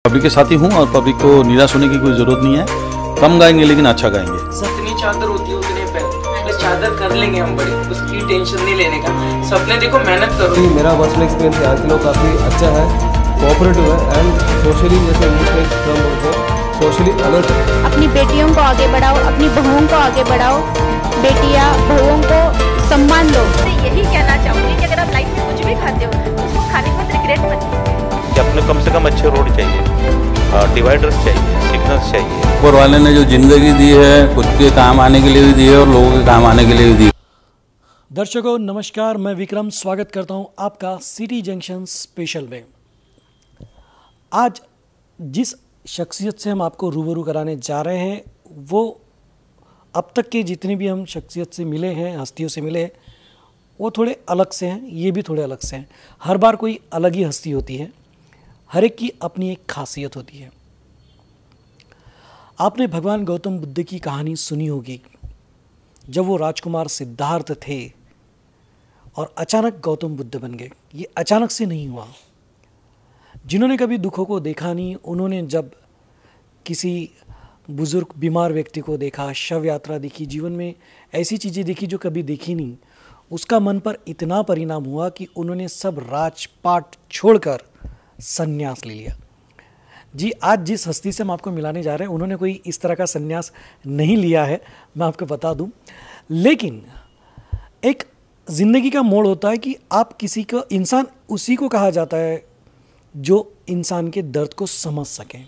Public के साथ ही हूँ और पब्लिक को निराश होने की कोई ज़रूरत नहीं है। कम गाएंगे लेकिन अच्छा गाएंगे। जितनी चादर होती है उतने पहले, बस चादर कर लेंगे हम बड़ी, उसकी टेंशन नहीं लेने का। सपने देखो, मेहनत करो। मेरा पर्सनल एक्सपीरियंस यहाँ के लोग काफ़ी अच्छा है, कोऑपरेटिव है एंड सोशली, जैसे इंग्लिश में टर्म बोलते हैं, सोशली अलर्ट है। अपनी बेटियों को आगे बढ़ाओ, अपनी बहुओं को आगे बढ़ाओ, बेटियां बहुओं को सम्मान दो। यही कहना चाहूँगी कि अगर आप लाइफ में कुछ भी खाते हो तो उसको खाने में रिग्रेट मत कीजिए। कि अपने कम से कम अच्छे रोड चाहिए, डिवाइडर्स चाहिए, सिग्नल्स चाहिए। ऊपर वाले ने जो जिंदगी दी है खुद के काम आने के लिए भी दी है और लोगों के काम आने के लिए भी दी है। दर्शकों नमस्कार, मैं विक्रम स्वागत करता हूं आपका सिटी जंक्शन स्पेशल में। आज जिस शख्सियत से हम आपको रूबरू कराने जा रहे हैं वो अब तक के जितने भी हम शख्सियत से मिले हैं, हस्तियों से मिले हैं, वो थोड़े अलग से हैं, ये भी थोड़े अलग से हैं। हर बार कोई अलग ही हस्ती होती है, हर एक की अपनी एक खासियत होती है। आपने भगवान गौतम बुद्ध की कहानी सुनी होगी, जब वो राजकुमार सिद्धार्थ थे और अचानक गौतम बुद्ध बन गए। ये अचानक से नहीं हुआ। जिन्होंने कभी दुखों को देखा नहीं, उन्होंने जब किसी बुजुर्ग बीमार व्यक्ति को देखा, शव यात्रा देखी, जीवन में ऐसी चीज़ें देखी जो कभी देखी नहीं, उसका मन पर इतना परिणाम हुआ कि उन्होंने सब राजपाट छोड़कर संन्यास ले लिया। जी, आज जिस हस्ती से हम आपको मिलाने जा रहे हैं उन्होंने कोई इस तरह का संन्यास नहीं लिया है, मैं आपको बता दूं। लेकिन एक ज़िंदगी का मोड़ होता है कि आप किसी को, इंसान उसी को कहा जाता है जो इंसान के दर्द को समझ सकें।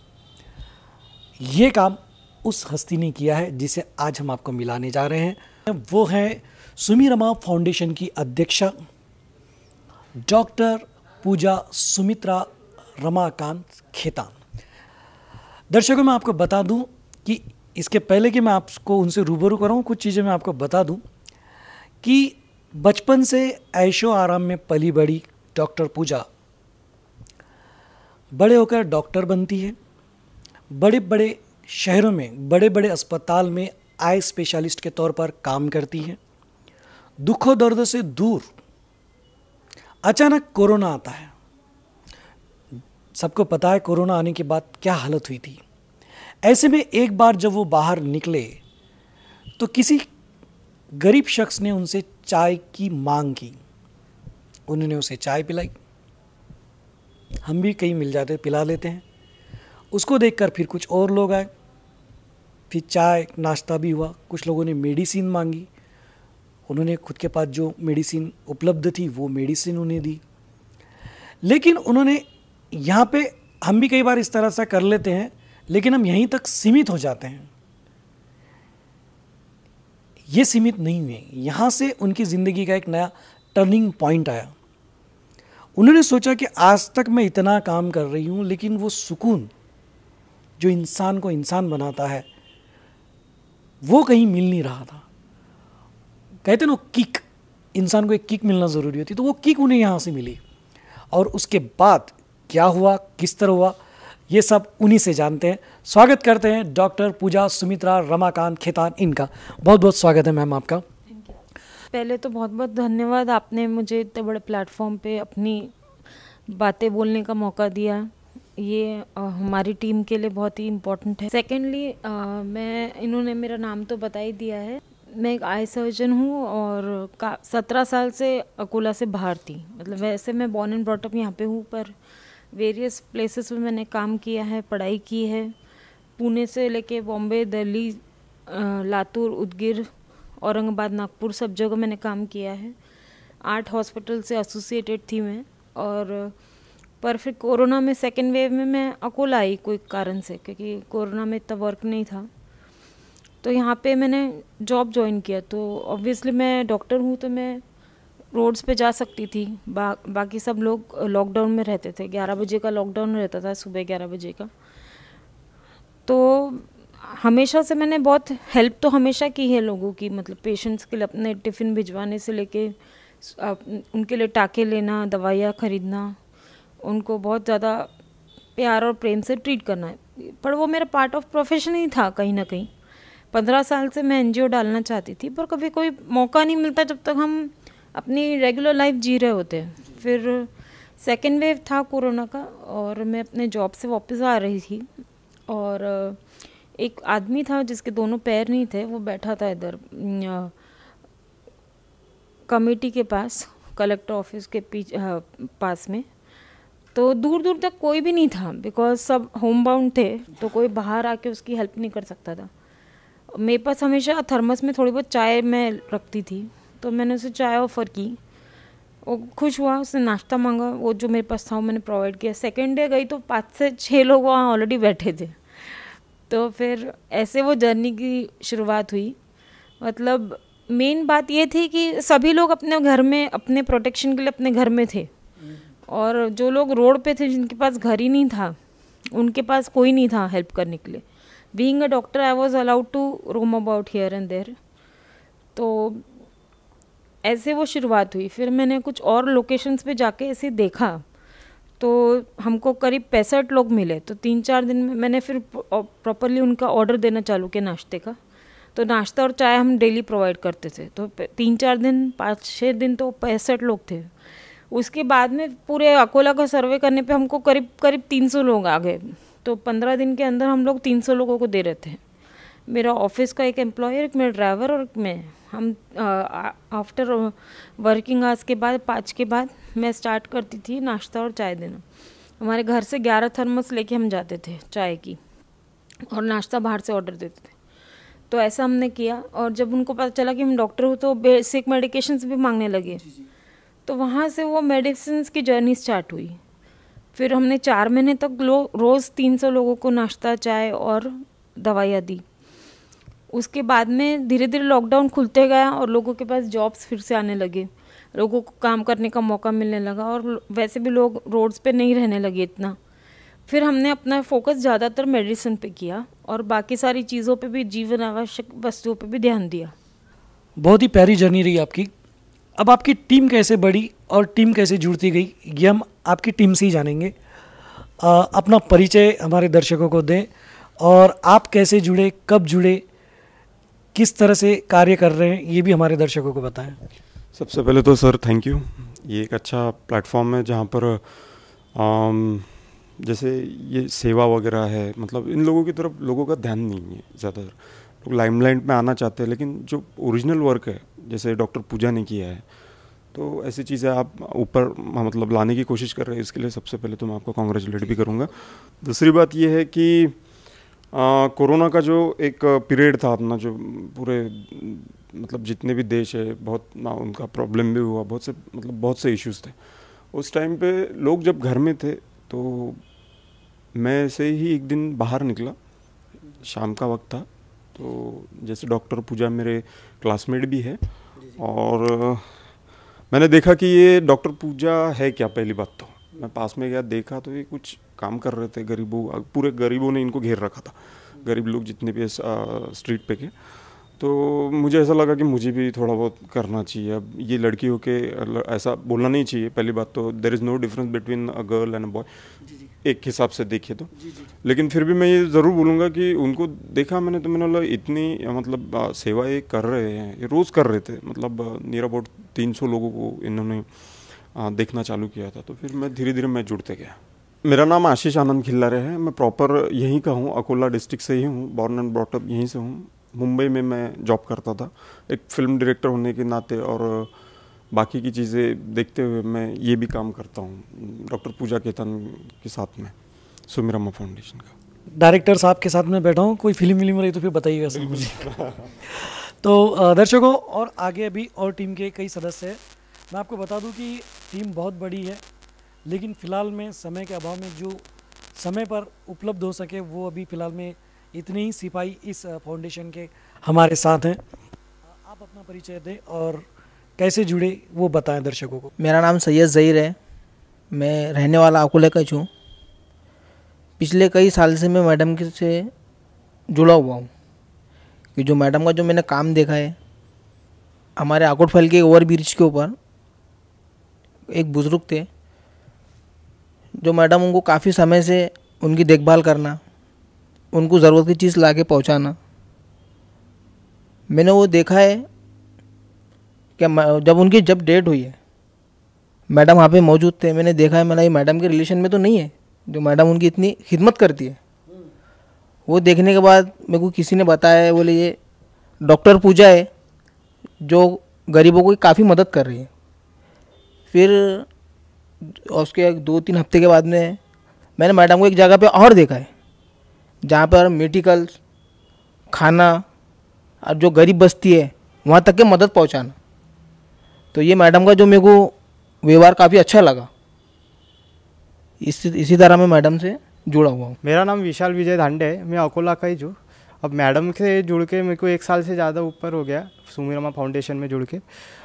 ये काम उस हस्ती ने किया है जिसे आज हम आपको मिलाने जा रहे हैं। वो है सुमिरमा फाउंडेशन की अध्यक्षा डॉक्टर पूजा सुमित्रा रमाकांत खेतान। दर्शकों मैं आपको बता दूं कि इसके पहले कि मैं आपको उनसे रूबरू कराऊं, कुछ चीज़ें मैं आपको बता दूं कि बचपन से ऐशो आराम में पली बड़ी डॉक्टर पूजा बड़े होकर डॉक्टर बनती है। बड़े बड़े शहरों में, बड़े बड़े अस्पताल में आई स्पेशलिस्ट के तौर पर काम करती है। दुखों दर्द से दूर अचानक कोरोना आता है। सबको पता है कोरोना आने के बाद क्या हालत हुई थी। ऐसे में एक बार जब वो बाहर निकले तो किसी गरीब शख्स ने उनसे चाय की मांग की। उन्होंने उसे चाय पिलाई। हम भी कहीं मिल जाते पिला लेते हैं। उसको देखकर फिर कुछ और लोग आए, फिर चाय नाश्ता भी हुआ। कुछ लोगों ने मेडिसिन मांगी। उन्होंने खुद के पास जो मेडिसिन उपलब्ध थी वो मेडिसिन उन्हें दी। लेकिन उन्होंने यहाँ पे, हम भी कई बार इस तरह से कर लेते हैं लेकिन हम यहीं तक सीमित हो जाते हैं। ये सीमित नहीं हुए, यहाँ से उनकी ज़िंदगी का एक नया टर्निंग पॉइंट आया। उन्होंने सोचा कि आज तक मैं इतना काम कर रही हूँ लेकिन वो सुकून जो इंसान को इंसान बनाता है वो कहीं मिल नहीं रहा था। कहते ना किक, इंसान को एक किक मिलना ज़रूरी होती, तो वो किक उन्हें यहाँ से मिली। और उसके बाद क्या हुआ, किस तरह हुआ, ये सब उन्हीं से जानते हैं। स्वागत करते हैं डॉक्टर पूजा सुमित्रा रमाकांत खेतान, इनका बहुत बहुत स्वागत है मैम आपका। पहले तो बहुत बहुत धन्यवाद, आपने मुझे इतने बड़े प्लेटफॉर्म पे अपनी बातें बोलने का मौका दिया। ये हमारी टीम के लिए बहुत ही इम्पोर्टेंट है। सेकेंडली इन्होंने मेरा नाम तो बता ही दिया है। मैं एक आई सर्जन हूँ और 17 साल से अकोला से बाहर थी। मतलब वैसे मैं बॉर्न एंड ब्रॉट अप यहाँ पे हूँ, पर वेरियस प्लेसेस में मैंने काम किया है, पढ़ाई की है। पुणे से लेके बॉम्बे, दिल्ली, लातूर, उदगीर, औरंगाबाद, नागपुर, सब जगह मैंने काम किया है। 8 हॉस्पिटल से एसोसिएटेड थी मैं। और पर फिर कोरोना में, सेकेंड वेव में मैं अकोला आई कोई कारण से, क्योंकि कोरोना में इतना वर्क नहीं था। तो यहाँ पे मैंने जॉब ज्वाइन किया। तो ऑब्वियसली मैं डॉक्टर हूँ तो मैं रोड्स पे जा सकती थी। बाकी सब लोग लॉकडाउन में रहते थे। 11 बजे का लॉकडाउन रहता था, सुबह 11 बजे का। तो हमेशा से मैंने बहुत हेल्प तो हमेशा की है लोगों की, मतलब पेशेंट्स के लिए अपने टिफ़िन भिजवाने से लेके उनके लिए टाके लेना, दवाइयाँ खरीदना, उनको बहुत ज़्यादा प्यार और प्रेम से ट्रीट करना है। पर वो मेरा पार्ट ऑफ प्रोफेशन ही था कहीं ना कहीं। 15 साल से मैं एनजीओ डालना चाहती थी, पर कभी कोई मौका नहीं मिलता जब तक हम अपनी रेगुलर लाइफ जी रहे होते हैं। फिर सेकेंड वेव था कोरोना का और मैं अपने जॉब से वापस आ रही थी और एक आदमी था जिसके दोनों पैर नहीं थे, वो बैठा था इधर कमेटी के पास, कलेक्टर ऑफिस के पास में। तो दूर दूर तक कोई भी नहीं था बिकॉज सब होम बाउंड थे, तो कोई बाहर आके उसकी हेल्प नहीं कर सकता था। मेरे पास हमेशा थर्मस में थोड़ी बहुत चाय मैं रखती थी, तो मैंने उसे चाय ऑफ़र की। वो खुश हुआ, उसने नाश्ता मांगा, वो जो मेरे पास था वो मैंने प्रोवाइड किया। सेकेंड डे गई तो 5 से 6 लोग वहाँ ऑलरेडी बैठे थे। तो फिर ऐसे वो जर्नी की शुरुआत हुई। मतलब मेन बात ये थी कि सभी लोग अपने घर में अपने प्रोटेक्शन के लिए अपने घर में थे, और जो लोग रोड पे थे जिनके पास घर ही नहीं था उनके पास कोई नहीं था हेल्प करने के लिए। Being a doctor I was allowed to roam about here and there. तो ऐसे वो शुरुआत हुई। फिर मैंने कुछ और लोकेशंस पे जाके ऐसे देखा तो हमको करीब 65 लोग मिले। तो 3-4 दिन में मैंने फिर प्रॉपरली उनका ऑर्डर देना चालू किया नाश्ते का। तो नाश्ता और चाय हम डेली प्रोवाइड करते थे। तो 3-4 दिन 5-6 दिन तो 65 लोग थे। उसके बाद में पूरे अकोला का सर्वे करने पे हमको करीब 300 लोग आ गए। तो 15 दिन के अंदर हम लोग 300 लोगों को दे रहे थे। मेरा ऑफिस का एक एम्प्लॉयर, एक मेरा ड्राइवर और मैं, हम आफ्टर वर्किंग आवर्स के बाद 5 के बाद मैं स्टार्ट करती थी नाश्ता और चाय देना। हमारे घर से 11 थर्मस लेके हम जाते थे चाय की, और नाश्ता बाहर से ऑर्डर देते थे। तो ऐसा हमने किया। और जब उनको पता चला कि हम डॉक्टर हो तो बेसिक मेडिकेशंस भी मांगने लगे। तो वहाँ से वो मेडिसिन की जर्नी स्टार्ट हुई। फिर हमने 4 महीने तक रोज़ 300 लोगों को नाश्ता, चाय और दवाइयाँ दी। उसके बाद में धीरे धीरे लॉकडाउन खुलते गया और लोगों के पास जॉब्स फिर से आने लगे, लोगों को काम करने का मौका मिलने लगा, और वैसे भी लोग रोड्स पे नहीं रहने लगे इतना। फिर हमने अपना फोकस ज़्यादातर मेडिसिन पे किया और बाकी सारी चीज़ों पे भी, जीवन आवश्यक वस्तुओं पे भी ध्यान दिया। बहुत ही प्यारी जर्नी रही आपकी। अब आपकी टीम कैसे बढ़ी और टीम कैसे जुड़ती गई, ये हम आपकी टीम से ही जानेंगे। अपना परिचय हमारे दर्शकों को दें, और आप कैसे जुड़े, कब जुड़े, किस तरह से कार्य कर रहे हैं, ये भी हमारे दर्शकों को बताएं। सबसे पहले तो सर थैंक यू। ये एक अच्छा प्लेटफॉर्म है जहाँ पर जैसे ये सेवा वगैरह है, मतलब इन लोगों की तरफ लोगों का ध्यान नहीं है। ज़्यादातर लोग लाइमलाइट में आना चाहते हैं, लेकिन जो ओरिजिनल वर्क है जैसे डॉक्टर पूजा ने किया है, तो ऐसी चीज़ें आप ऊपर मतलब लाने की कोशिश कर रहे हैं। इसके लिए सबसे पहले तो मैं आपको कॉन्ग्रेचुलेट भी करूँगा। दूसरी बात ये है कि कोरोना का जो एक पीरियड था अपना, जो पूरे मतलब जितने भी देश है बहुत उनका प्रॉब्लम भी हुआ, बहुत से इश्यूज थे उस टाइम पे। लोग जब घर में थे तो मैं से ही एक दिन बाहर निकला, शाम का वक्त था। तो जैसे डॉक्टर पूजा मेरे क्लासमेट भी है, और मैंने देखा कि ये डॉक्टर पूजा है क्या। पहली बात तो मैं पास में गया, देखा तो ये कुछ काम कर रहे थे। पूरे गरीबों ने इनको घेर रखा था, गरीब लोग जितने भी स्ट्रीट पे के। तो मुझे ऐसा लगा कि मुझे भी थोड़ा बहुत करना चाहिए। अब ये लड़की हो के ऐसा बोलना नहीं चाहिए। पहली बात तो there is no difference between a girl and a boy, एक हिसाब से देखिए तो। लेकिन फिर भी मैं ये ज़रूर बोलूँगा कि उनको देखा मैंने, तो मैंने बोला इतनी मतलब सेवा ये कर रहे हैं, ये रोज़ कर रहे थे। मतलब नियर अबाउट 300 लोगों को इन्होंने देखना चालू किया था। तो फिर मैं धीरे धीरे मैं जुड़ते गया। मेरा नाम आशीष आनंद खिल्लारे है। मैं प्रॉपर यहीं का हूँ, अकोला डिस्ट्रिक्ट से ही हूँ, बॉर्न एंड ब्रॉट अप यहीं से हूँ। मुंबई में मैं जॉब करता था एक फिल्म डायरेक्टर होने के नाते, और बाकी की चीज़ें देखते हुए मैं ये भी काम करता हूँ डॉक्टर पूजा केतन के साथ में, सुमिरामा फाउंडेशन का। डायरेक्टर साहब के साथ में बैठा हूँ, कोई फिल्म रही तो फिर बताइएगा सर मुझे। तो दर्शकों, और आगे अभी और टीम के कई सदस्य हैं। मैं आपको बता दूं कि टीम बहुत बड़ी है, लेकिन फ़िलहाल में समय के अभाव में जो समय पर उपलब्ध हो सके वो अभी फ़िलहाल में इतने ही सिपाही इस फाउंडेशन के हमारे साथ हैं। आप अपना परिचय दें और कैसे जुड़े वो बताएं दर्शकों को। मेरा नाम सैयद ज़हीर है, मैं रहने वाला अकोले का हूँ। पिछले कई साल से मैं मैडम से जुड़ा हुआ हूँ कि जो मैडम का जो मैंने काम देखा है, हमारे आकोटफल के ओवर ब्रिज के ऊपर एक बुज़ुर्ग थे जो मैडम उनको काफ़ी समय से उनकी देखभाल करना, उनको ज़रूरत की चीज़ ला के पहुँचाना। मैंने वो देखा है कि जब उनकी डेट हुई है, मैडम वहाँ पे मौजूद थे, मैंने देखा है, मैंने ये मैडम के रिलेशन में तो नहीं है जो मैडम उनकी इतनी खिदमत करती है। वो देखने के बाद मेरे को किसी ने बताया, बोले ये डॉक्टर पूजा है जो गरीबों की काफ़ी मदद कर रही है। फिर उसके 2-3 हफ्ते के बाद में मैंने मैडम को एक जगह पे और देखा है जहाँ पर मेडिकल्स, खाना और जो गरीब बस्ती है वहाँ तक के मदद पहुँचाना। तो ये मैडम का जो मेरे को व्यवहार काफ़ी अच्छा लगा। इसी तरह मैं मैडम से जुड़ा हुआ हूँ। मेरा नाम विशाल विजय धांडे है, मैं अकोला का ही हूँ। अब मैडम से जुड़ के मेरे को 1 साल से ज़्यादा ऊपर हो गया सुमीरमा फाउंडेशन में जुड़ के।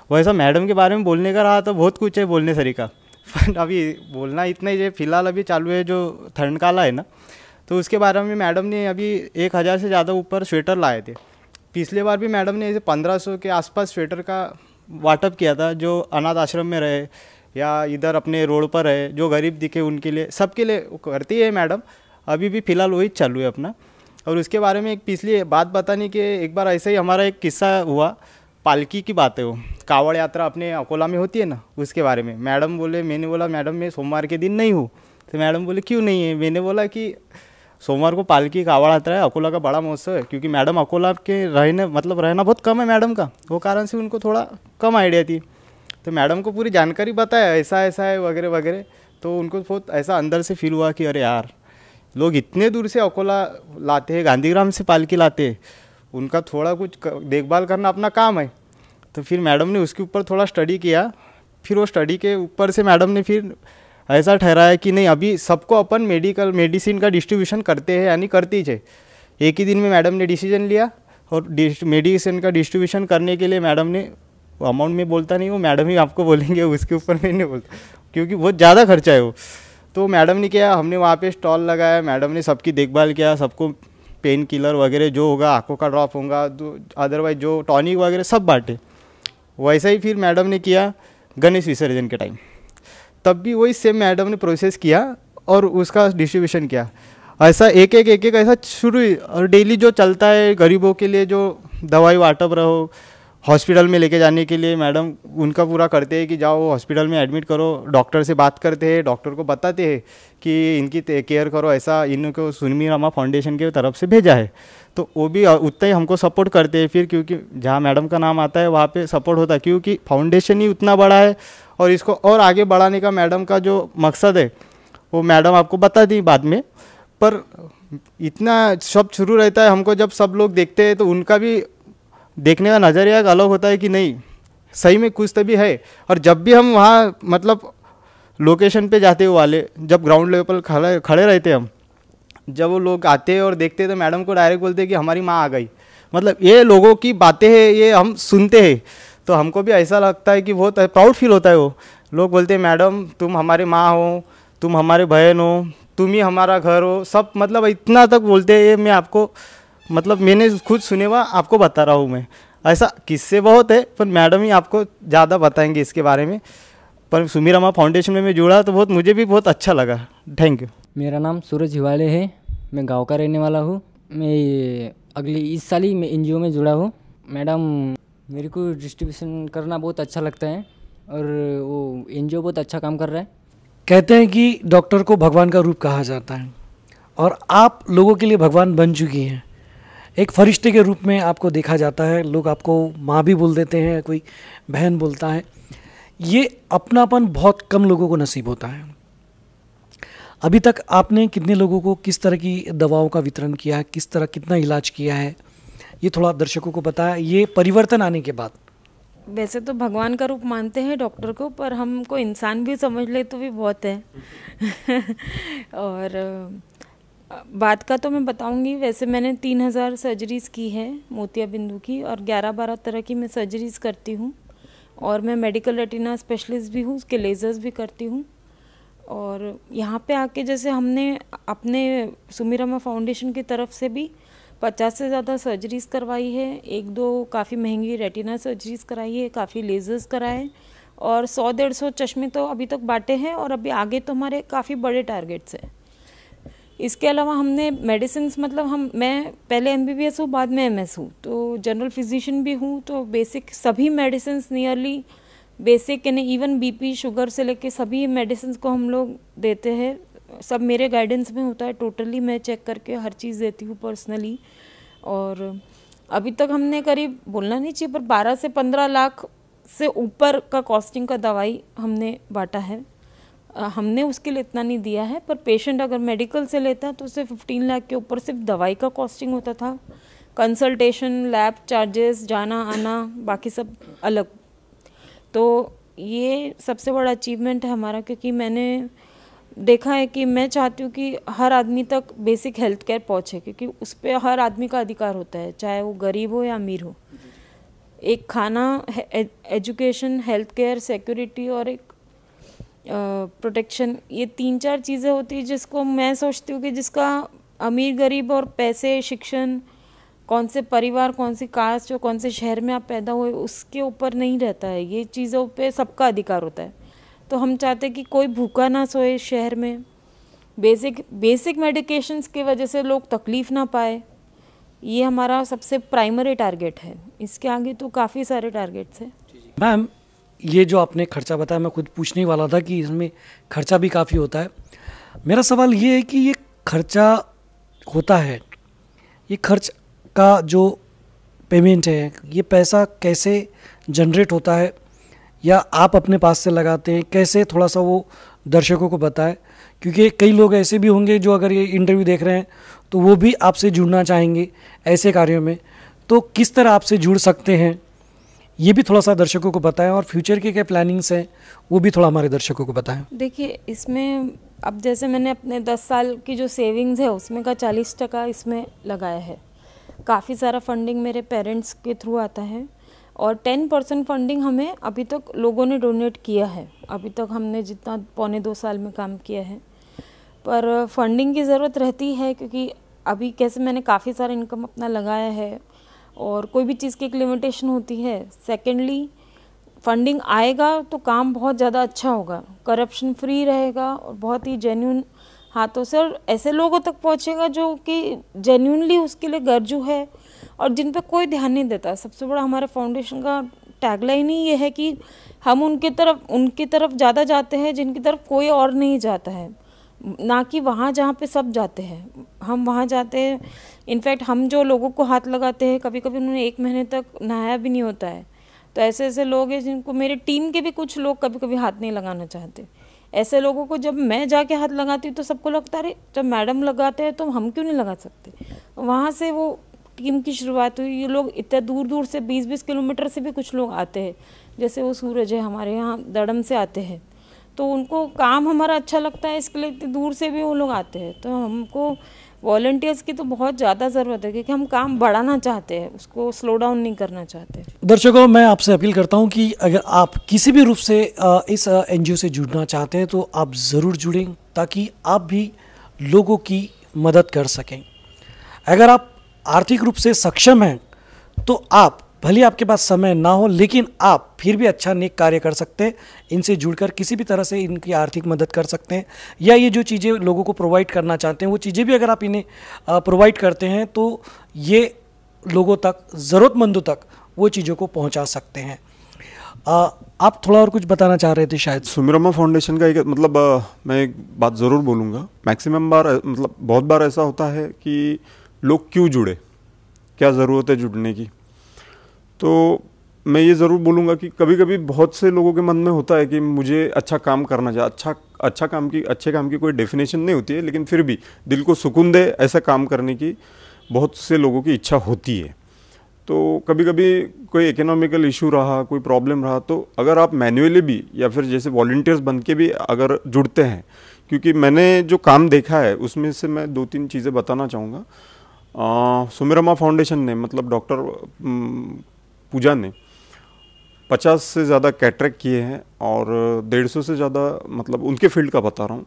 वैसा मैडम के बारे में बोलने का रहा तो बहुत कुछ है बोलने सरी का, पर अभी बोलना इतना ही है। फिलहाल अभी चालू है जो ठंड काला है ना, तो उसके बारे में मैडम ने अभी 1000 से ज़्यादा ऊपर स्वेटर लाए थे। पिछले बार भी मैडम ने ऐसे 1500 के आसपास स्वेटर का वाटअप किया था, जो अनाथ आश्रम में रहे या इधर अपने रोड पर रहे, जो गरीब दिखे उनके लिए, सबके लिए करती है मैडम। अभी भी फ़िलहाल वही चालू है अपना। और उसके बारे में एक पिछली बात बतानी कि एक बार ऐसे ही हमारा एक किस्सा हुआ, पालकी की बात है, वो कावड़ यात्रा अपने अकोला में होती है ना, उसके बारे में। मैडम बोले, मैंने बोला मैडम मैं सोमवार के दिन नहीं हूँ। तो मैडम बोले क्यों नहीं है? मैंने बोला कि सोमवार को पालकी कावड़ यात्रा है, अकोला का बड़ा महोत्सव है। क्योंकि मैडम अकोला के रहना बहुत कम है मैडम का, वो कारण से उनको थोड़ा कम आइडिया थी। तो मैडम को पूरी जानकारी बताया ऐसा ऐसा है वगैरह वगैरह। तो उनको बहुत ऐसा अंदर से फील हुआ कि अरे यार, लोग इतने दूर से अकोला लाते हैं, गांधीग्राम से पालकी लाते हैं, उनका थोड़ा कुछ देखभाल करना अपना काम है। तो फिर मैडम ने उसके ऊपर थोड़ा स्टडी किया। फिर वो स्टडी के ऊपर से मैडम ने फिर ऐसा ठहराया कि नहीं, अभी सबको अपन मेडिसिन का डिस्ट्रीब्यूशन करते हैं, यानी करती है। एक ही दिन में मैडम ने डिसीजन लिया और मेडिसिन का डिस्ट्रीब्यूशन करने के लिए मैडम ने, अमाउंट में बोलता नहीं, वो मैडम ही आपको बोलेंगे, उसके ऊपर मैं नहीं बोलता क्योंकि बहुत ज़्यादा खर्चा है वो। तो मैडम ने किया, हमने वहाँ पे स्टॉल लगाया, मैडम ने सबकी देखभाल किया, सबको पेन किलर वगैरह जो होगा, आँखों का ड्रॉप होगा, अदरवाइज जो टॉनिक वगैरह सब बांटे। वैसा ही फिर मैडम ने किया गणेश विसर्जन के टाइम, तब भी वही सेम मैडम ने प्रोसेस किया और उसका डिस्ट्रीब्यूशन किया। ऐसा एक एक ऐसा शुरू। और डेली जो चलता है गरीबों के लिए, जो दवाई वाटप रहो, हॉस्पिटल में लेके जाने के लिए मैडम उनका पूरा करते हैं कि जाओ हॉस्पिटल में एडमिट करो, डॉक्टर से बात करते हैं, डॉक्टर को बताते हैं कि इनकी केयर करो, ऐसा इनको सुमीरमा फाउंडेशन की तरफ से भेजा है। तो वो भी उतना ही हमको सपोर्ट करते हैं फिर, क्योंकि जहाँ मैडम का नाम आता है वहाँ पे सपोर्ट होता है, क्योंकि फाउंडेशन ही उतना बड़ा है और इसको और आगे बढ़ाने का मैडम का जो मकसद है वो मैडम आपको बता दी बाद में। पर इतना सब शुरू रहता है, हमको जब सब लोग देखते हैं तो उनका भी देखने का नज़रिया एक अलग होता है कि नहीं सही में कुछ तभी है। और जब भी हम वहाँ मतलब लोकेशन पे जाते हुए वाले, जब ग्राउंड लेवल पर खड़े रहते हम, जब वो लोग आते हैं और देखते हैं तो मैडम को डायरेक्ट बोलते हैं कि हमारी माँ आ गई। मतलब ये लोगों की बातें हैं, ये हम सुनते हैं तो हमको भी ऐसा लगता है कि बहुत प्राउड फील होता है। वो लोग बोलते हैं मैडम तुम हमारी माँ हो, तुम हमारे बहन हो, तुम ही हमारा घर हो, सब मतलब इतना तक बोलते हैं। ये मैं आपको मतलब मैंने खुद सुने हुआ आपको बता रहा हूँ मैं। ऐसा किस्से बहुत है पर मैडम ही आपको ज़्यादा बताएंगे इसके बारे में। पर सुमीरमा फाउंडेशन में मैं जुड़ा तो बहुत मुझे भी बहुत अच्छा लगा। Thank you. मेरा नाम सूरज हिवाले है, मैं गांव का रहने वाला हूँ। मैं इस साल ही मैं एनजीओ में जुड़ा हूँ। मैडम मेरे को डिस्ट्रीब्यूशन करना बहुत अच्छा लगता है और वो एनजीओ बहुत अच्छा काम कर रहा है। कहते हैं कि डॉक्टर को भगवान का रूप कहा जाता है और आप लोगों के लिए भगवान बन चुकी हैं। एक फरिश्ते के रूप में आपको देखा जाता है, लोग आपको माँ भी बोल देते हैं, कोई बहन बोलता है। ये अपनापन बहुत कम लोगों को नसीब होता है। अभी तक आपने कितने लोगों को किस तरह की दवाओं का वितरण किया है, किस तरह कितना इलाज किया है, ये थोड़ा दर्शकों को बताया ये परिवर्तन आने के बाद। वैसे तो भगवान का रूप मानते हैं डॉक्टर को, पर हमको इंसान भी समझ ले तो भी बहुत है। और बात का तो मैं बताऊंगी। वैसे मैंने 3000 सर्जरीज़ की है मोतिया बिंदु की और 11-12 तरह की मैं सर्जरीज़ करती हूँ। और मैं मेडिकल रेटिना स्पेशलिस्ट भी हूँ, उसके लेज़र्स भी करती हूँ। और यहाँ पे आके जैसे हमने अपने सुमीरमा फाउंडेशन की तरफ से भी 50 से ज़्यादा सर्जरीज़ करवाई है। 1-2 काफ़ी महंगी रेटिना सर्जरीज़ कराई है, काफ़ी लेज़र्स कराए और 100-150 चश्मे तो अभी तक बांटे हैं और अभी आगे तो हमारे काफ़ी बड़े टारगेट्स हैं। इसके अलावा हमने मेडिसिन्स मतलब मैं पहले MBBS हूँ, बाद में MS हूँ, तो जनरल फिजिशियन भी हूँ। तो बेसिक सभी मेडिसिन्स नियरली बेसिक यानी इवन बीपी शुगर से लेके सभी मेडिसिन को हम लोग देते हैं, सब मेरे गाइडेंस में होता है। टोटली मैं चेक करके हर चीज़ देती हूँ पर्सनली। और अभी तक हमने करीब, बोलना नहीं चाहिए पर 12 से 15 लाख से ऊपर का कॉस्टिंग का दवाई हमने बांटा है। हमने उसके लिए इतना नहीं दिया है, पर पेशेंट अगर मेडिकल से लेता तो उसे 15 लाख के ऊपर सिर्फ दवाई का कॉस्टिंग होता था। कंसल्टेशन, लैब चार्जेस, जाना आना, बाकी सब अलग। तो ये सबसे बड़ा अचीवमेंट है हमारा, क्योंकि मैंने देखा है कि मैं चाहती हूँ कि हर आदमी तक बेसिक हेल्थ केयर पहुँचे, क्योंकि उस पर हर आदमी का अधिकार होता है, चाहे वो गरीब हो या अमीर हो। एक खाना, एजुकेशन, हेल्थ केयर, सिक्योरिटी और एक प्रोटेक्शन, ये 3-4 चीज़ें होती हैं जिसको मैं सोचती हूँ कि जिसका अमीर गरीब और पैसे, शिक्षण, कौन से परिवार, कौन सी कास्ट और कौन से शहर में आप पैदा हुए, उसके ऊपर नहीं रहता है। ये चीज़ों पे सबका अधिकार होता है। तो हम चाहते हैं कि कोई भूखा ना सोए शहर में, बेसिक मेडिकेशंस की वजह से लोग तकलीफ़ ना पाए। ये हमारा सबसे प्राइमरी टारगेट है। इसके आगे तो काफ़ी सारे टारगेट्स हैं। मैम, ये जो आपने खर्चा बताया, मैं खुद पूछने ही वाला था कि इसमें खर्चा भी काफ़ी होता है। मेरा सवाल ये है कि ये खर्चा होता है, ये खर्च का जो पेमेंट है, ये पैसा कैसे जनरेट होता है, या आप अपने पास से लगाते हैं, कैसे थोड़ा सा वो दर्शकों को बताएं, क्योंकि कई लोग ऐसे भी होंगे जो अगर ये इंटरव्यू देख रहे हैं तो वो भी आपसे जुड़ना चाहेंगे ऐसे कार्यों में। तो किस तरह आपसे जुड़ सकते हैं, ये भी थोड़ा सा दर्शकों को बताएं, और फ्यूचर के क्या प्लानिंग्स हैं वो भी थोड़ा हमारे दर्शकों को बताएं। देखिए, इसमें अब जैसे मैंने अपने 10 साल की जो सेविंग्स है उसमें का 40% इसमें लगाया है। काफ़ी सारा फंडिंग मेरे पेरेंट्स के थ्रू आता है, और 10% फंडिंग हमें अभी तक लोगों ने डोनेट किया है। अभी तक हमने जितना 1.25-2 साल में काम किया है, पर फंडिंग की ज़रूरत रहती है, क्योंकि अभी कैसे मैंने काफ़ी सारा इनकम अपना लगाया है, और कोई भी चीज़ की एक लिमिटेशन होती है। सेकेंडली, फंडिंग आएगा तो काम बहुत ज़्यादा अच्छा होगा, करप्शन फ्री रहेगा और बहुत ही जेन्युइन हाथों से और ऐसे लोगों तक पहुंचेगा जो कि जेन्युइनली उसके लिए गर्जू है और जिन पे कोई ध्यान नहीं देता। सबसे बड़ा हमारे फाउंडेशन का टैगलाइन ही ये है कि हम उनकी तरफ ज़्यादा जाते हैं जिनकी तरफ कोई और नहीं जाता है, ना कि वहाँ जहाँ पे सब जाते हैं। हम वहाँ जाते हैं, इनफैक्ट हम जो लोगों को हाथ लगाते हैं, कभी कभी उन्होंने 1 महीने तक नहाया भी नहीं होता है। तो ऐसे ऐसे लोग हैं जिनको, मेरे टीम के भी कुछ लोग कभी कभी हाथ नहीं लगाना चाहते। ऐसे लोगों को जब मैं जाके हाथ लगाती हूँ तो सबको लगता है जब मैडम लगाते हैं तो हम क्यों नहीं लगा सकते। वहाँ से वो टीम की शुरुआत हुई। ये लोग इतने दूर दूर से 20-20 किलोमीटर से भी कुछ लोग आते हैं। जैसे वो सूरज है हमारे यहाँ दड़म से आते हैं, तो उनको काम हमारा अच्छा लगता है, इसके लिए इतनी दूर से भी वो लोग आते हैं। तो हमको वॉलंटियर्स की तो बहुत ज़्यादा ज़रूरत है, क्योंकि हम काम बढ़ाना चाहते हैं, उसको स्लो डाउन नहीं करना चाहते। दर्शकों, मैं आपसे अपील करता हूं कि अगर आप किसी भी रूप से इस एनजीओ से जुड़ना चाहते हैं तो आप ज़रूर जुड़ें, ताकि आप भी लोगों की मदद कर सकें। अगर आप आर्थिक रूप से सक्षम हैं तो आप, भले आपके पास समय ना हो, लेकिन आप फिर भी अच्छा नेक कार्य कर सकते हैं। इनसे जुड़कर किसी भी तरह से इनकी आर्थिक मदद कर सकते हैं, या ये जो चीज़ें लोगों को प्रोवाइड करना चाहते हैं वो चीज़ें भी अगर आप इन्हें प्रोवाइड करते हैं तो ये लोगों तक, ज़रूरतमंदों तक वो चीज़ों को पहुंचा सकते हैं। आप थोड़ा और कुछ बताना चाह रहे थे शायद। सुमिरमा फाउंडेशन का एक मतलब मैं एक बात ज़रूर बोलूँगा। मैक्सिमम बार मतलब बहुत बार ऐसा होता है कि लोग क्यों जुड़े, क्या ज़रूरत है जुड़ने की। तो मैं ये ज़रूर बोलूँगा कि कभी कभी बहुत से लोगों के मन में होता है कि मुझे अच्छा काम करना चाहिए। अच्छे काम की कोई डेफिनेशन नहीं होती है, लेकिन फिर भी दिल को सुकून दे ऐसा काम करने की बहुत से लोगों की इच्छा होती है। तो कभी कभी कोई इकोनॉमिकल इशू रहा, कोई प्रॉब्लम रहा, तो अगर आप मैन्युअली भी या फिर जैसे वॉलंटियर्स बन के भी अगर जुड़ते हैं, क्योंकि मैंने जो काम देखा है उसमें से मैं 2-3 चीज़ें बताना चाहूँगा। सुमिरमा फाउंडेशन ने, मतलब डॉक्टर पूजा ने 50 से ज़्यादा कैटरेक्ट किए हैं और 150 से ज़्यादा, मतलब उनके फील्ड का बता रहा हूँ,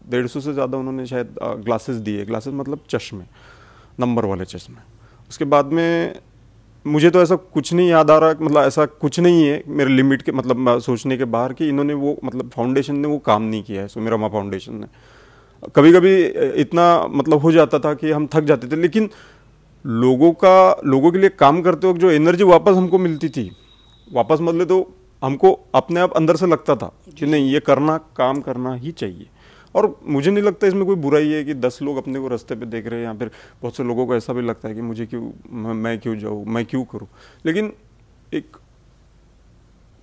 150 से ज़्यादा उन्होंने शायद ग्लासेस दिए। ग्लासेस मतलब चश्मे, नंबर वाले चश्मे। उसके बाद में मुझे तो ऐसा कुछ नहीं याद आ रहा, मतलब ऐसा कुछ नहीं है मेरे लिमिट के, मतलब सोचने के बाहर कि इन्होंने वो, मतलब फाउंडेशन ने वो काम नहीं किया है। सुमिरमा फाउंडेशन ने कभी कभी इतना मतलब हो जाता था कि हम थक जाते थे, लेकिन लोगों के लिए काम करते वक्त जो एनर्जी वापस हमको मिलती थी, वापस मतलब तो हमको अपने आप अंदर से लगता था कि नहीं, ये काम करना ही चाहिए। और मुझे नहीं लगता इसमें कोई बुराई है कि 10 लोग अपने को रास्ते पे देख रहे हैं, या फिर बहुत से लोगों को ऐसा भी लगता है कि मुझे क्यों, मैं क्यों जाऊँ, मैं क्यों करूँ। लेकिन एक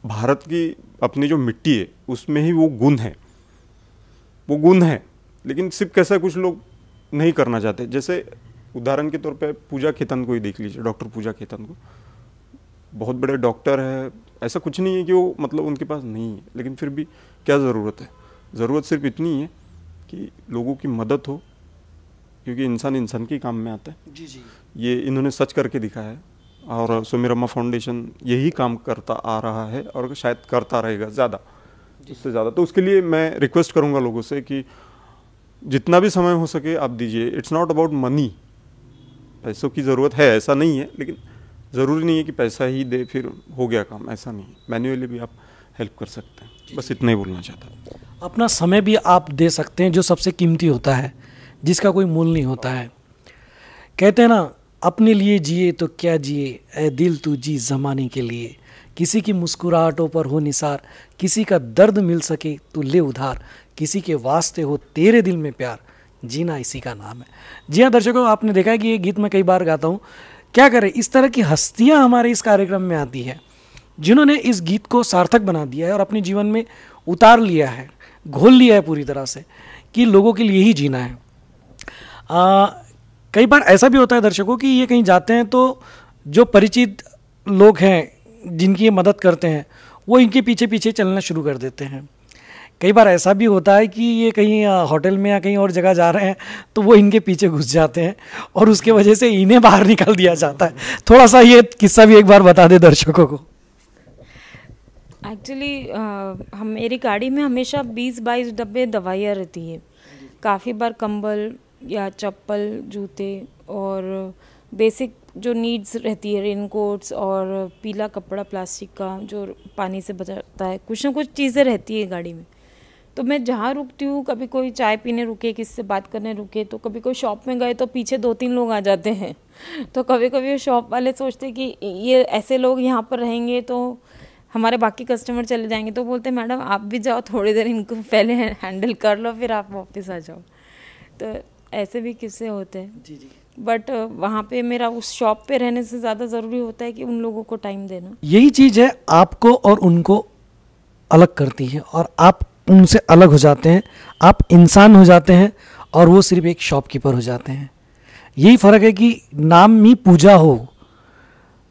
भारत की अपनी जो मिट्टी है उसमें ही वो गुण है, लेकिन सिर्फ कैसा कुछ लोग नहीं करना चाहते। जैसे उदाहरण के तौर पे पूजा खेतन को ही देख लीजिए, डॉक्टर पूजा खेतन को, बहुत बड़े डॉक्टर है, ऐसा कुछ नहीं है कि वो मतलब उनके पास नहीं है, लेकिन फिर भी क्या ज़रूरत है, ज़रूरत सिर्फ इतनी है कि लोगों की मदद हो, क्योंकि इंसान के काम में आता है। जी जी, ये इन्होंने सच करके दिखाया है, और सुमिरम्मा फाउंडेशन यही काम करता आ रहा है और शायद करता रहेगा ज़्यादा, इससे ज़्यादा। तो उसके लिए मैं रिक्वेस्ट करूँगा लोगों से कि जितना भी समय हो सके आप दीजिए। इट्स नॉट अबाउट मनी, पैसों की ज़रूरत है ऐसा नहीं है, लेकिन ज़रूरी नहीं है कि पैसा ही दे फिर हो गया काम, ऐसा नहीं है। मैन्युअली भी आप हेल्प कर सकते हैं, बस इतना ही बोलना चाहता हूँ। अपना समय भी आप दे सकते हैं, जो सबसे कीमती होता है, जिसका कोई मूल नहीं होता है। कहते हैं ना, अपने लिए जिए तो क्या जिए, ऐ दिल तू जी ज़माने के लिए। किसी की मुस्कुराहटों पर हो निसार, किसी का दर्द मिल सके तो ले उधार, किसी के वास्ते हो तेरे दिल में प्यार, जीना इसी का नाम है। जी हाँ दर्शकों, आपने देखा है कि ये गीत मैं कई बार गाता हूँ। क्या करें, इस तरह की हस्तियाँ हमारे इस कार्यक्रम में आती है, जिन्होंने इस गीत को सार्थक बना दिया है और अपने जीवन में उतार लिया है, घोल लिया है पूरी तरह से कि लोगों के लिए ही जीना है। कई बार ऐसा भी होता है दर्शकों कि ये कहीं जाते हैं तो जो परिचित लोग हैं जिनकी ये मदद करते हैं, वो इनके पीछे पीछे चलना शुरू कर देते हैं। कई बार ऐसा भी होता है कि ये कहीं होटल में या कहीं और जगह जा रहे हैं तो वो इनके पीछे घुस जाते हैं और उसके वजह से इन्हें बाहर निकाल दिया जाता है। थोड़ा सा ये किस्सा भी एक बार बता दे दर्शकों को। एक्चुअली हम मेरी गाड़ी में हमेशा 20-22 डब्बे दवाइयाँ रहती है। काफ़ी बार कंबल या चप्पल, जूते और बेसिक जो नीड्स रहती है, रेनकोट्स और पीला कपड़ा प्लास्टिक का जो पानी से बचाता है, कुछ ना कुछ चीज़ें रहती है गाड़ी में। तो मैं जहाँ रुकती हूँ, कभी कोई चाय पीने रुके, किसी से बात करने रुके, तो कभी कोई शॉप में गए तो पीछे 2-3 लोग आ जाते हैं। तो कभी कभी शॉप वाले सोचते कि ये ऐसे लोग यहाँ पर रहेंगे तो हमारे बाकी कस्टमर चले जाएंगे, तो बोलते मैडम आप भी जाओ, थोड़ी देर इनको पहले हैंडल कर लो, फिर आप वापस आ जाओ। तो ऐसे भी किस्से होते हैं। जी जी। बट वहाँ पे मेरा उस शॉप पे रहने से ज़्यादा ज़रूरी होता है कि उन लोगों को टाइम देना। यही चीज़ है आपको और उनको अलग करती है, और आप उनसे अलग हो जाते हैं, आप इंसान हो जाते हैं और वो सिर्फ एक शॉपकीपर हो जाते हैं। यही फ़र्क है कि नाम ही पूजा हो,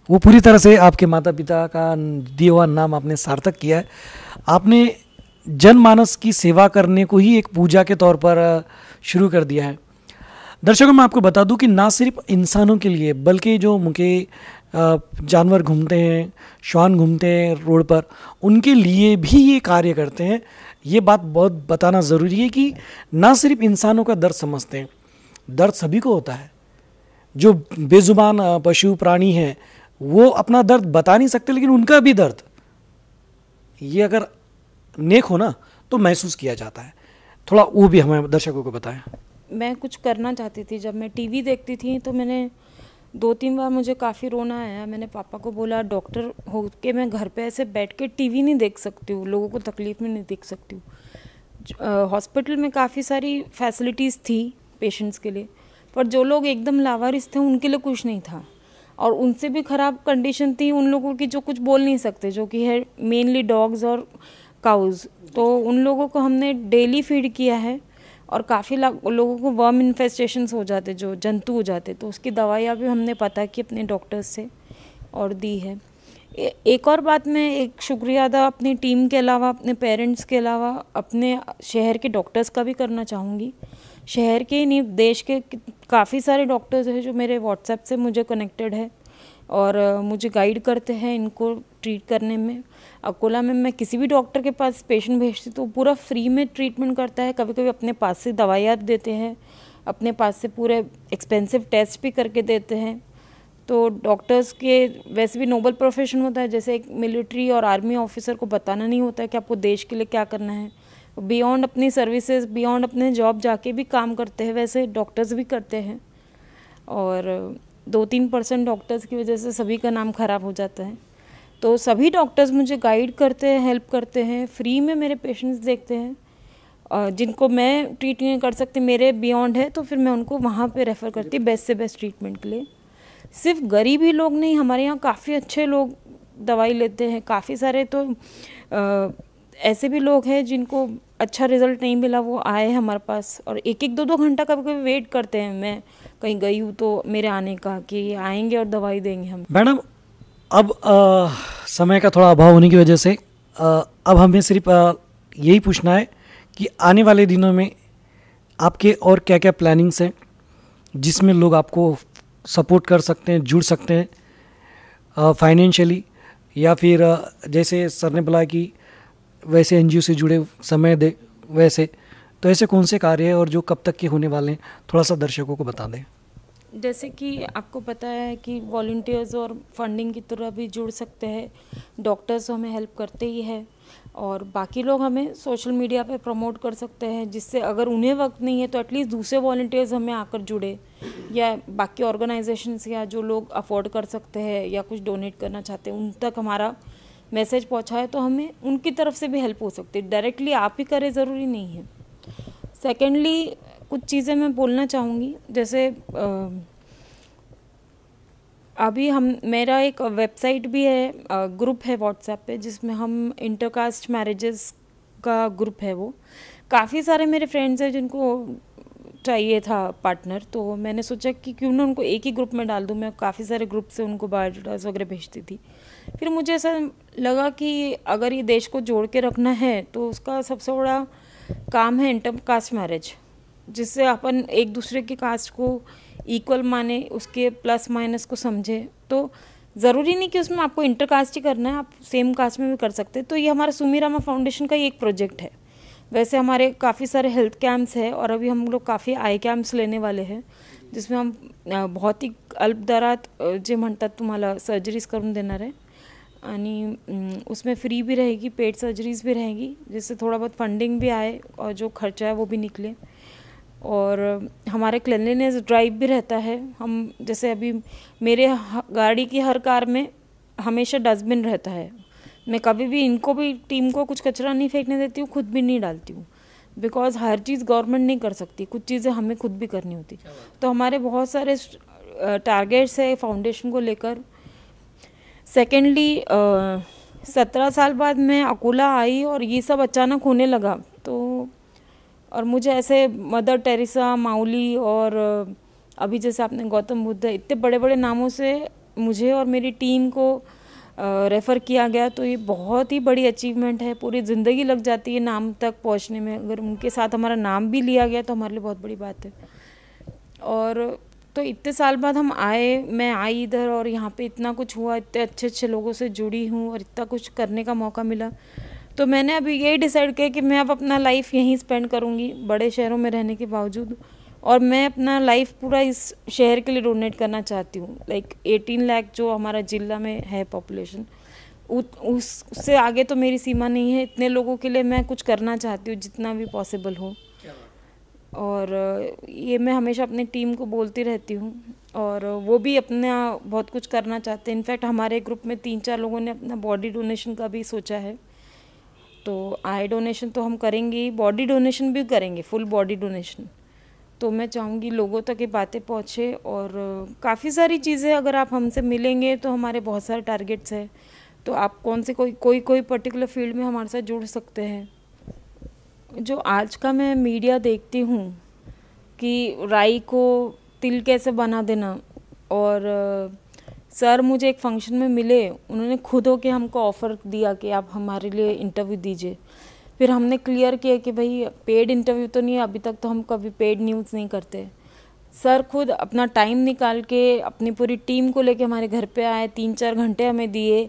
वो पूरी तरह से आपके माता पिता का दिया हुआ नाम आपने सार्थक किया है। आपने जनमानस की सेवा करने को ही एक पूजा के तौर पर शुरू कर दिया है। दर्शकों, मैं आपको बता दूं कि ना सिर्फ इंसानों के लिए, बल्कि जो मुके जानवर घूमते हैं, श्वान घूमते हैं रोड पर, उनके लिए भी ये कार्य करते हैं। ये बात बहुत बताना ज़रूरी है कि ना सिर्फ इंसानों का दर्द समझते हैं, दर्द सभी को होता है। जो बेजुबान पशु प्राणी हैं वो अपना दर्द बता नहीं सकते, लेकिन उनका भी दर्द ये अगर नेक हो ना तो महसूस किया जाता है। थोड़ा वो भी हमें दर्शकों को बताएं। मैं कुछ करना चाहती थी, जब मैं टीवी देखती थी तो मैंने 2-3 बार मुझे काफ़ी रोना आया। मैंने पापा को बोला डॉक्टर हो के मैं घर पे ऐसे बैठ के टीवी नहीं देख सकती हूँ, लोगों को तकलीफ में नहीं देख सकती हूँ। हॉस्पिटल में काफ़ी सारी फैसिलिटीज़ थी पेशेंट्स के लिए, पर जो लोग एकदम लावारिस थे उनके लिए कुछ नहीं था, और उनसे भी ख़राब कंडीशन थी उन लोगों की जो कुछ बोल नहीं सकते, जो कि है मेनली डॉग्स और काउज़। तो उन लोगों को हमने डेली फीड किया है, और काफ़ी लोगों को वर्म इन्फेस्टेशंस हो जाते, जो जंतु हो जाते, तो उसकी दवाइयाँ भी हमने पता की अपने डॉक्टर्स से और दी है। एक और बात मैं एक शुक्रिया अदा अपनी टीम के अलावा, अपने पेरेंट्स के अलावा, अपने शहर के डॉक्टर्स का भी करना चाहूँगी। शहर के ही नहीं, देश के काफ़ी सारे डॉक्टर्स हैं जो मेरे व्हाट्सएप से मुझे कनेक्टेड है और मुझे गाइड करते हैं इनको ट्रीट करने में। अकोला में मैं किसी भी डॉक्टर के पास पेशेंट भेजती तो पूरा फ्री में ट्रीटमेंट करता है। कभी कभी अपने पास से दवाइयाँ देते हैं, अपने पास से पूरे एक्सपेंसिव टेस्ट भी करके देते हैं। तो डॉक्टर्स के वैसे भी नोबल प्रोफेशन होता है, जैसे एक मिलिट्री और आर्मी ऑफिसर को बताना नहीं होता है कि आपको देश के लिए क्या करना है, बियॉन्ड अपनी सर्विसेज, बियॉन्ड अपने जॉब जाके भी काम करते हैं, वैसे डॉक्टर्स भी करते हैं। और 2-3% डॉक्टर्स की वजह से सभी का नाम ख़राब हो जाता है। तो सभी डॉक्टर्स मुझे गाइड करते हैं, हेल्प करते हैं, फ्री में मेरे पेशेंट्स देखते हैं। जिनको मैं ट्रीट नहीं कर सकती, मेरे बियॉन्ड है, तो फिर मैं उनको वहाँ पे रेफ़र करती बेस्ट से बेस्ट ट्रीटमेंट के लिए। सिर्फ गरीब ही लोग नहीं, हमारे यहाँ काफ़ी अच्छे लोग दवाई लेते हैं। काफ़ी सारे तो ऐसे भी लोग हैं जिनको अच्छा रिजल्ट नहीं मिला, वो आए हमारे पास और 1-2 घंटा कभी कभी वेट करते हैं। मैं कहीं गई हूँ तो मेरे आने का कि ये आएंगे और दवाई देंगे हम। मैडम, अब समय का थोड़ा अभाव होने की वजह से अब हमें सिर्फ यही पूछना है कि आने वाले दिनों में आपके और क्या क्या प्लानिंग्स हैं जिसमें लोग आपको सपोर्ट कर सकते हैं, जुड़ सकते हैं फाइनेंशियली, या फिर जैसे सर ने बोला कि वैसे एनजीओ से जुड़े समय दे, वैसे तो ऐसे कौन से कार्य हैं और जो कब तक के होने वाले हैं, थोड़ा सा दर्शकों को बता दें। जैसे कि आपको पता है कि वॉलंटियर्स और फंडिंग की तरह भी जुड़ सकते हैं। डॉक्टर्स हमें हेल्प करते ही है और बाकी लोग हमें सोशल मीडिया पे प्रमोट कर सकते हैं, जिससे अगर उन्हें वक्त नहीं है तो एटलीस्ट दूसरे वॉलंटियर्स हमें आकर जुड़े, या बाकी ऑर्गेनाइजेशंस या जो लोग अफोर्ड कर सकते हैं या कुछ डोनेट करना चाहते हैं उन तक हमारा मैसेज पहुंचाए तो हमें उनकी तरफ से भी हेल्प हो सकती है। डायरेक्टली आप ही करें ज़रूरी नहीं है। सेकेंडली कुछ चीज़ें मैं बोलना चाहूँगी, जैसे अभी मेरा एक वेबसाइट भी है, ग्रुप है व्हाट्सएप पे, जिसमें हम इंटरकास्ट मैरिजेस का ग्रुप है। वो काफ़ी सारे मेरे फ्रेंड्स हैं जिनको चाहिए था पार्टनर, तो मैंने सोचा कि क्यों ना उनको एक ही ग्रुप में डाल दूँ। मैं काफ़ी सारे ग्रुप से उनको बायोडाटास वगैरह भेजती थी। फिर मुझे ऐसा लगा कि अगर ये देश को जोड़ के रखना है तो उसका सबसे बड़ा काम है इंटरकास्ट मैरिज, जिससे अपन एक दूसरे की कास्ट को इक्वल माने, उसके प्लस माइनस को समझे। तो ज़रूरी नहीं कि उसमें आपको इंटरकास्ट ही करना है, आप सेम कास्ट में भी कर सकते हैं। तो ये हमारा सुमीरामा फाउंडेशन का ही एक प्रोजेक्ट है। वैसे हमारे काफ़ी सारे हेल्थ कैंप्स है और अभी हम लोग काफ़ी आई कैंप्स लेने वाले हैं, जिसमें हम बहुत ही अल्प दरात जे म्हणतात तुम्हाला सर्जरीज करून देणार आहे आणि उसमें फ्री भी रहेगी, पेड सर्जरीज भी रहेगी, जिससे थोड़ा बहुत फंडिंग भी आए और जो खर्चा है वो भी निकले। और हमारे क्लीनलीनेस ड्राइव भी रहता है। हम जैसे अभी मेरे गाड़ी की हर कार में हमेशा डस्टबिन रहता है। मैं कभी भी इनको भी टीम को कुछ कचरा नहीं फेंकने देती हूँ, खुद भी नहीं डालती हूँ, बिकॉज हर चीज़ गवर्नमेंट नहीं कर सकती, कुछ चीज़ें हमें खुद भी करनी होती। तो हमारे बहुत सारे टारगेट्स है फाउंडेशन को लेकर। सेकेंडली 17 साल बाद मैं अकोला आई और ये सब अचानक होने लगा, तो और मुझे ऐसे मदर टेरेसा, माउली और अभी जैसे आपने गौतम बुद्ध, इतने बड़े बड़े नामों से मुझे और मेरी टीम को रेफ़र किया गया, तो ये बहुत ही बड़ी अचीवमेंट है। पूरी ज़िंदगी लग जाती है नाम तक पहुंचने में, अगर उनके साथ हमारा नाम भी लिया गया तो हमारे लिए बहुत बड़ी बात है। और तो इतने साल बाद हम आए, मैं आई इधर और यहाँ पे इतना कुछ हुआ, इतने अच्छे अच्छे लोगों से जुड़ी हूँ और इतना कुछ करने का मौका मिला। तो मैंने अभी यही डिसाइड किया कि मैं अब अपना लाइफ यहीं स्पेंड करूँगी, बड़े शहरों में रहने के बावजूद, और मैं अपना लाइफ पूरा इस शहर के लिए डोनेट करना चाहती हूँ। लाइक 18 लाख जो हमारा जिला में है पॉपुलेशन, उससे आगे तो मेरी सीमा नहीं है। इतने लोगों के लिए मैं कुछ करना चाहती हूँ जितना भी पॉसिबल हो, और ये मैं हमेशा अपनी टीम को बोलती रहती हूँ, और वो भी अपना बहुत कुछ करना चाहते हैं। इनफैक्ट हमारे ग्रुप में 3-4 लोगों ने अपना बॉडी डोनेशन का भी सोचा है। तो आई डोनेशन तो हम करेंगे ही, बॉडी डोनेशन भी करेंगे, फुल बॉडी डोनेशन। तो मैं चाहूँगी लोगों तक ये बातें पहुँचे, और काफ़ी सारी चीज़ें अगर आप हमसे मिलेंगे तो हमारे बहुत सारे टारगेट्स हैं। तो आप कौन से कोई पर्टिकुलर फील्ड में हमारे साथ जुड़ सकते हैं। जो आज का मैं मीडिया देखती हूँ कि राई को तिल कैसे बना देना, और सर मुझे एक फंक्शन में मिले, उन्होंने खुद होके हमको ऑफ़र दिया कि आप हमारे लिए इंटरव्यू दीजिए। फिर हमने क्लियर किया कि भाई पेड इंटरव्यू तो नहीं है, अभी तक तो हम कभी पेड न्यूज़ नहीं करते। सर खुद अपना टाइम निकाल के अपनी पूरी टीम को लेके हमारे घर पे आए, 3-4 घंटे हमें दिए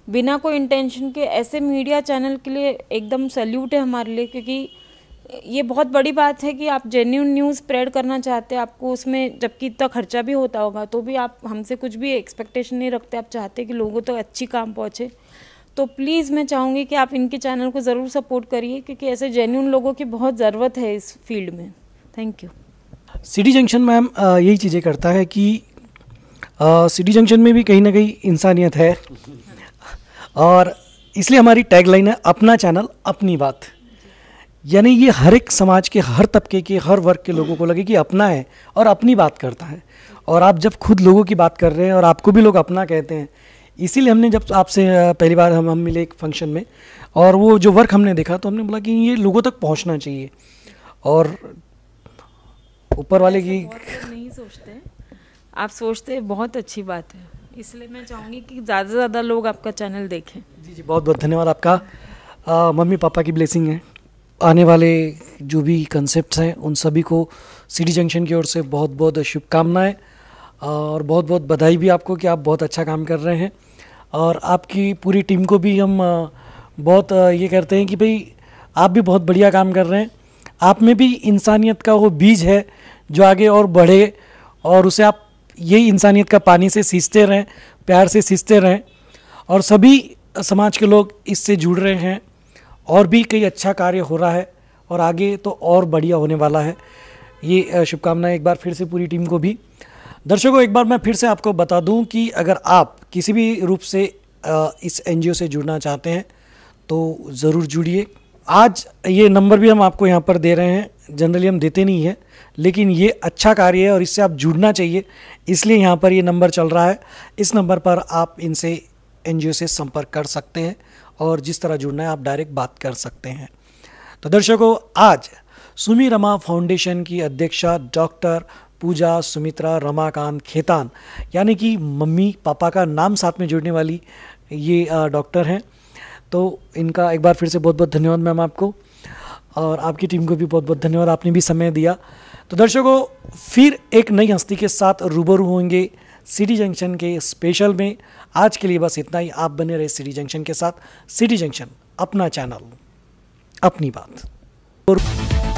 बिना कोई इंटेंशन के। ऐसे मीडिया चैनल के लिए एकदम सैल्यूट है हमारे लिए, क्योंकि ये बहुत बड़ी बात है कि आप जेन्युइन न्यूज़ स्प्रेड करना चाहते हैं। आपको उसमें जबकि इतना खर्चा भी होता होगा तो भी आप हमसे कुछ भी एक्सपेक्टेशन नहीं रखते, आप चाहते हैं कि लोगों तक अच्छी काम पहुँचे। तो प्लीज़ मैं चाहूँगी कि आप इनके चैनल को ज़रूर सपोर्ट करिए, क्योंकि ऐसे जेन्युइन लोगों की बहुत ज़रूरत है इस फील्ड में। Thank you. City junction ma'am यही चीज़ें करता है कि सिटी जंक्शन में भी कहीं ना कहीं इंसानियत है। और इसलिए हमारी टैगलाइन है अपना चैनल अपनी बात। यानी ये हर एक समाज के, हर तबके के, हर वर्ग के लोगों को लगे कि अपना है और अपनी बात करता है। और आप जब खुद लोगों की बात कर रहे हैं और आपको भी लोग अपना कहते हैं, इसीलिए हमने जब आपसे पहली बार हम मिले एक फंक्शन में और वो जो वर्क हमने देखा तो हमने बोला कि ये लोगों तक पहुंचना चाहिए। और ऊपर वाले की नहीं सोचते हैं, आप सोचते हैं, बहुत अच्छी बात है। इसलिए मैं चाहूँगी कि ज़्यादा से ज़्यादा लोग आपका चैनल देखें। जी बहुत बहुत धन्यवाद आपका। मम्मी पापा की ब्लेसिंग है। आने वाले जो भी कंसेप्ट्स हैं उन सभी को सिटी जंक्शन की ओर से बहुत बहुत शुभकामनाएं और बहुत बहुत बधाई भी आपको कि आप बहुत अच्छा काम कर रहे हैं। और आपकी पूरी टीम को भी हम बहुत ये कहते हैं कि भाई आप भी बहुत बढ़िया काम कर रहे हैं। आप में भी इंसानियत का वो बीज है जो आगे और बढ़े और उसे आप यही इंसानियत का पानी से सींचते रहें, प्यार से सींचते रहें और सभी समाज के लोग इससे जुड़ रहे हैं और भी कई अच्छा कार्य हो रहा है और आगे तो और बढ़िया होने वाला है। ये शुभकामनाएं एक बार फिर से पूरी टीम को भी। दर्शकों, एक बार मैं फिर से आपको बता दूं कि अगर आप किसी भी रूप से इस एनजीओ से जुड़ना चाहते हैं तो ज़रूर जुड़िए। आज ये नंबर भी हम आपको यहाँ पर दे रहे हैं, जनरली हम देते नहीं हैं, लेकिन ये अच्छा कार्य है और इससे आप जुड़ना चाहिए, इसलिए यहाँ पर ये नंबर चल रहा है। इस नंबर पर आप इनसे एनजीओ से संपर्क कर सकते हैं और जिस तरह जुड़ना है आप डायरेक्ट बात कर सकते हैं। तो दर्शकों, आज सुमी रमा फाउंडेशन की अध्यक्षा डॉक्टर पूजा सुमित्रा रमाकांत खेतान, यानी कि मम्मी पापा का नाम साथ में जुड़ने वाली ये डॉक्टर हैं। तो इनका एक बार फिर से बहुत बहुत धन्यवाद मैम आपको, और आपकी टीम को भी बहुत बहुत धन्यवाद, आपने भी समय दिया। तो दर्शकों, फिर एक नई हस्ती के साथ रूबरू होंगे सिटी जंक्शन के स्पेशल में। आज के लिए बस इतना ही। आप बने रहे सिटी जंक्शन के साथ। सिटी जंक्शन, अपना चैनल, अपनी बात।